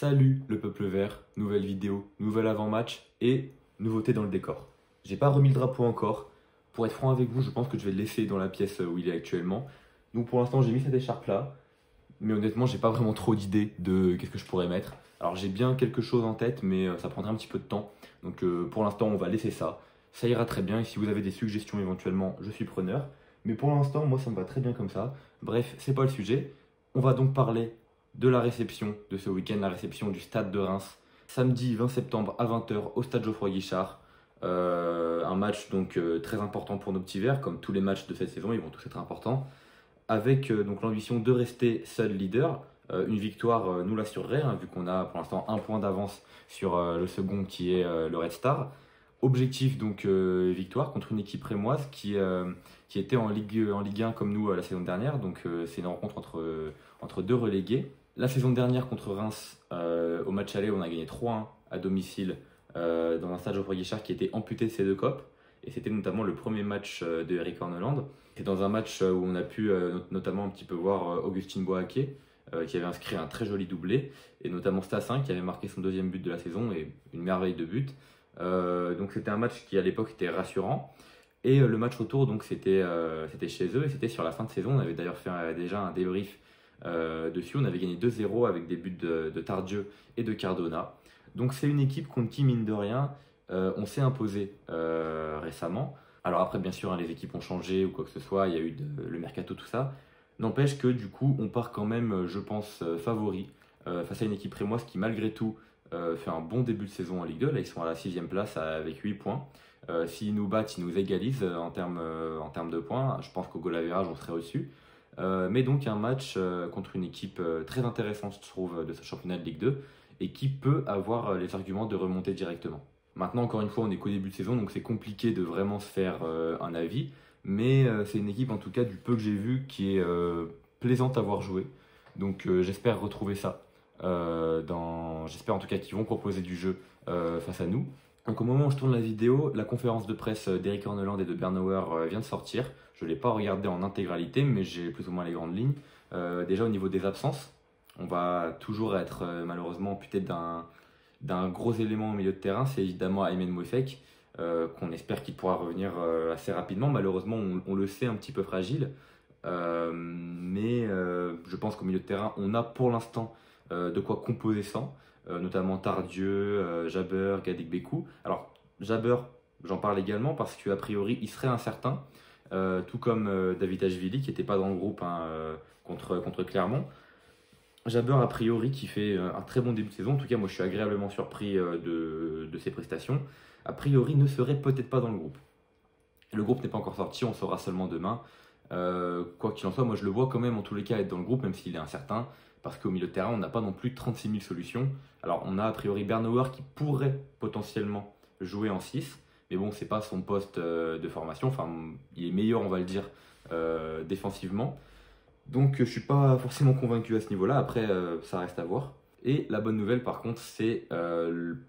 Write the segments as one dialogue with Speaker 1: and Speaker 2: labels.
Speaker 1: Salut le peuple vert, nouvelle vidéo, nouvel avant-match et nouveauté dans le décor. J'ai pas remis le drapeau encore. Pour être franc avec vous, je pense que je vais le laisser dans la pièce où il est actuellement. Donc pour l'instant, j'ai mis cette écharpe là, mais honnêtement, j'ai pas vraiment trop d'idées de qu'est-ce que je pourrais mettre. Alors j'ai bien quelque chose en tête, mais ça prendra un petit peu de temps. Donc pour l'instant, on va laisser ça. Ça ira très bien et si vous avez des suggestions éventuellement, je suis preneur. Mais pour l'instant, moi ça me va très bien comme ça. Bref, c'est pas le sujet. On va donc parler de la réception de ce week-end, la réception du Stade de Reims, samedi 20 septembre à 20h au Stade Geoffroy Guichard. Un match donc très important pour nos petits verts, comme tous les matchs de cette saison, ils vont tous être importants, avec donc l'ambition de rester seul leader. Une victoire nous l'assurerait, hein, vu qu'on a pour l'instant un point d'avance sur le second qui est le Red Star. Objectif donc victoire contre une équipe rémoise qui était en Ligue 1 comme nous la saison dernière. Donc c'est une rencontre entre deux relégués. La saison dernière contre Reims, au match aller, on a gagné 3-1 à domicile dans un stade Geoffroy Guichard qui était amputé de ses deux copes. Et c'était notamment le premier match de Eric Horneland. C'est dans un match où on a pu notamment un petit peu voir Augustin Boaké qui avait inscrit un très joli doublé, et notamment Stassin qui avait marqué son deuxième but de la saison et une merveille de but. Donc c'était un match qui à l'époque était rassurant. Et le match retour, donc c'était chez eux et c'était sur la fin de saison. On avait d'ailleurs fait déjà un débrief dessus. On avait gagné 2-0 avec des buts de Tardieu et de Cardona. Donc c'est une équipe contre qui, mine de rien, on s'est imposé récemment. Alors après, bien sûr, hein, les équipes ont changé ou quoi que ce soit, il y a eu le mercato, tout ça. N'empêche que du coup, on part quand même, je pense, favori face à une équipe rémoise qui, malgré tout, fait un bon début de saison en Ligue 2. Là, ils sont à la 6e place avec 8 points. S'ils nous battent, ils nous égalisent en termes de points. Je pense qu'au goal average, on serait au-dessus. Mais donc un match contre une équipe très intéressante, je trouve, de ce championnat de Ligue 2 et qui peut avoir les arguments de remonter directement. Maintenant, encore une fois, on est qu'au début de saison, donc c'est compliqué de vraiment se faire un avis. Mais c'est une équipe, en tout cas, du peu que j'ai vu, qui est plaisante à voir jouer. Donc j'espère retrouver ça. J'espère en tout cas qu'ils vont proposer du jeu face à nous. Donc au moment où je tourne la vidéo, la conférence de presse d'Eric Horneland et de Bernauer vient de sortir. Je ne l'ai pas regardé en intégralité, mais j'ai plus ou moins les grandes lignes. Déjà au niveau des absences, on va toujours être malheureusement amputé d'un gros élément au milieu de terrain, c'est évidemment Aymen Mouefek, qu'on espère qu'il pourra revenir assez rapidement. Malheureusement, on le sait, un petit peu fragile. Mais je pense qu'au milieu de terrain, on a pour l'instant de quoi composer sans. Notamment Tardieu, Jabber, Gadikbekou. Alors, Jabber, j'en parle également parce qu'a priori, il serait incertain, tout comme Davitashvili, qui n'était pas dans le groupe hein, contre Clermont. Jabber, a priori, qui fait un très bon début de saison. En tout cas, moi, je suis agréablement surpris de ses prestations. A priori, ne serait peut-être pas dans le groupe. Le groupe n'est pas encore sorti, on saura seulement demain. Quoi qu'il en soit, moi, je le vois quand même, en tous les cas, être dans le groupe, même s'il est incertain. Parce qu'au milieu de terrain, on n'a pas non plus 36 000 solutions. Alors, on a a priori Bernauer qui pourrait potentiellement jouer en 6. Mais bon, c'est pas son poste de formation. Enfin, il est meilleur, on va le dire, défensivement. Donc, je suis pas forcément convaincu à ce niveau-là. Après, ça reste à voir. Et la bonne nouvelle, par contre, c'est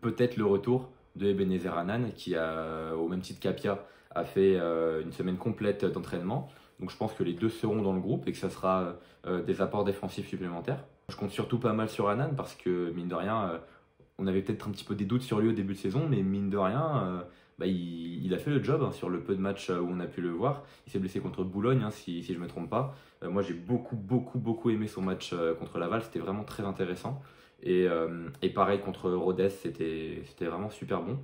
Speaker 1: peut-être le retour de Ebenezer Hanan, qui, au même titre qu'Apia, a fait une semaine complète d'entraînement. Donc je pense que les deux seront dans le groupe et que ça sera des apports défensifs supplémentaires. Je compte surtout pas mal sur Hanan parce que mine de rien, on avait peut-être un petit peu des doutes sur lui au début de saison, mais mine de rien, il a fait le job hein, sur le peu de matchs où on a pu le voir. Il s'est blessé contre Boulogne, hein, si je ne me trompe pas. Moi j'ai beaucoup aimé son match contre Laval, c'était vraiment très intéressant. Et pareil contre Rodez, c'était vraiment super bon.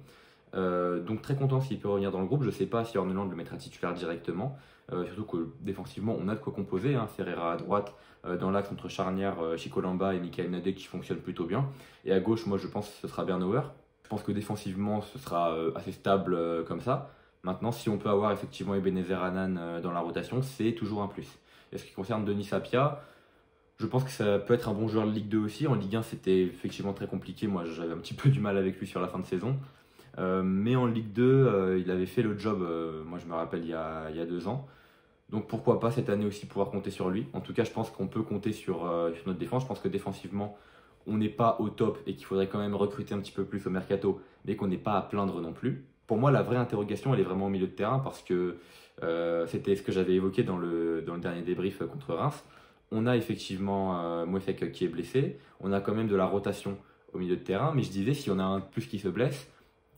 Speaker 1: Donc très content s'il peut revenir dans le groupe. Je ne sais pas si Horneland le mettra titulaire directement. Surtout que défensivement, on a de quoi composer. Hein. Ferreira à droite, dans l'axe entre charnière, Chico Lamba et Michael Nadé qui fonctionnent plutôt bien. Et à gauche, moi je pense que ce sera Bernauer. Je pense que défensivement, ce sera assez stable comme ça. Maintenant, si on peut avoir effectivement Ebenezer Hanan dans la rotation, c'est toujours un plus. Et ce qui concerne Denis Sapia, je pense que ça peut être un bon joueur de Ligue 2 aussi. En Ligue 1, c'était effectivement très compliqué. Moi, j'avais un petit peu du mal avec lui sur la fin de saison. Mais en Ligue 2, il avait fait le job, moi je me rappelle, il y a 2 ans. Donc pourquoi pas cette année aussi pouvoir compter sur lui. En tout cas, je pense qu'on peut compter sur notre défense. Je pense que défensivement, on n'est pas au top et qu'il faudrait quand même recruter un petit peu plus au mercato, mais qu'on n'est pas à plaindre non plus. Pour moi, la vraie interrogation, elle est vraiment au milieu de terrain parce que c'était ce que j'avais évoqué dans le dernier débrief contre Reims. On a effectivement Mouefek qui est blessé. On a quand même de la rotation au milieu de terrain, mais je disais, si on a un de plus qui se blesse,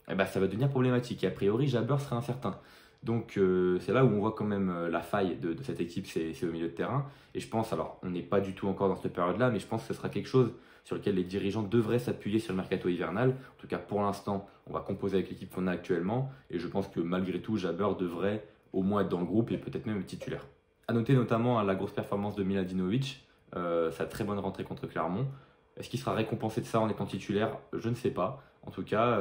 Speaker 1: eh ben, ça va devenir problématique. Et a priori, Jabber serait incertain. Donc c'est là où on voit quand même la faille de cette équipe, c'est au milieu de terrain. Et je pense, alors on n'est pas du tout encore dans cette période-là, mais je pense que ce sera quelque chose sur lequel les dirigeants devraient s'appuyer sur le mercato hivernal. En tout cas, pour l'instant, on va composer avec l'équipe qu'on a actuellement. Et je pense que malgré tout, Jabber devrait au moins être dans le groupe et peut-être même être titulaire. À noter notamment la grosse performance de Miladinovic, sa très bonne rentrée contre Clermont. Est-ce qu'il sera récompensé de ça en étant titulaire? Je ne sais pas. En tout cas,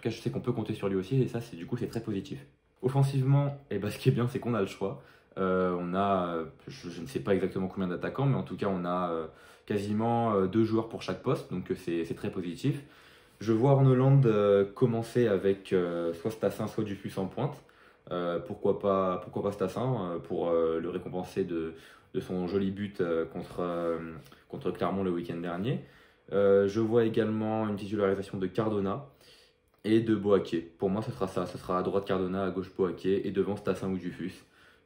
Speaker 1: je sais qu'on peut compter sur lui aussi et ça, c'est très positif. Offensivement, ce qui est bien, c'est qu'on a le choix. Je ne sais pas exactement combien d'attaquants, mais en tout cas, on a quasiment deux joueurs pour chaque poste, donc c'est très positif. Je vois Arnoland commencer avec soit Stassin, soit Dufus en pointe. Pourquoi pas Stassin pour le récompenser de son joli but contre Clermont le week-end dernier. Je vois également une titularisation de Cardona et de Boaké. Pour moi, ce sera ça. Ce sera à droite Cardona, à gauche Boaké et devant Stassin ou Dufus.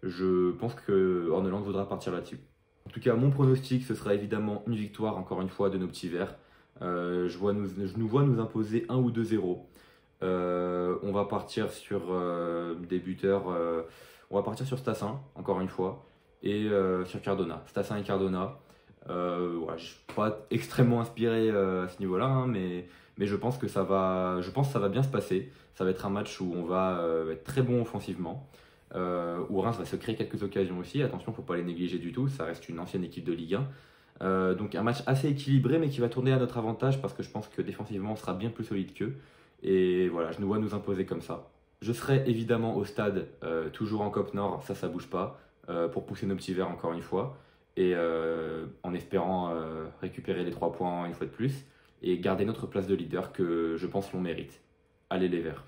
Speaker 1: Je pense que Orneland voudra partir là-dessus. En tout cas, mon pronostic, ce sera évidemment une victoire, encore une fois, de nos petits verts. Je nous vois nous imposer 1 ou 2-0. On va partir sur des buteurs. On va partir sur Stassin, encore une fois, et sur Cardona. Stassin et Cardona. Voilà, je ne suis pas extrêmement inspiré à ce niveau-là, hein, mais je pense que ça va bien se passer. Ça va être un match où on va être très bon offensivement. Où Reims va se créer quelques occasions aussi. Attention, il ne faut pas les négliger du tout. Ça reste une ancienne équipe de Ligue 1. Donc un match assez équilibré, mais qui va tourner à notre avantage parce que je pense que défensivement, on sera bien plus solide qu'eux. Et voilà, je nous vois nous imposer comme ça. Je serai évidemment au stade, toujours en Cop Nord, ça bouge pas, pour pousser nos petits verts encore une fois. Et en espérant récupérer les 3 points une fois de plus et garder notre place de leader que je pense l'on mérite. Allez les Verts.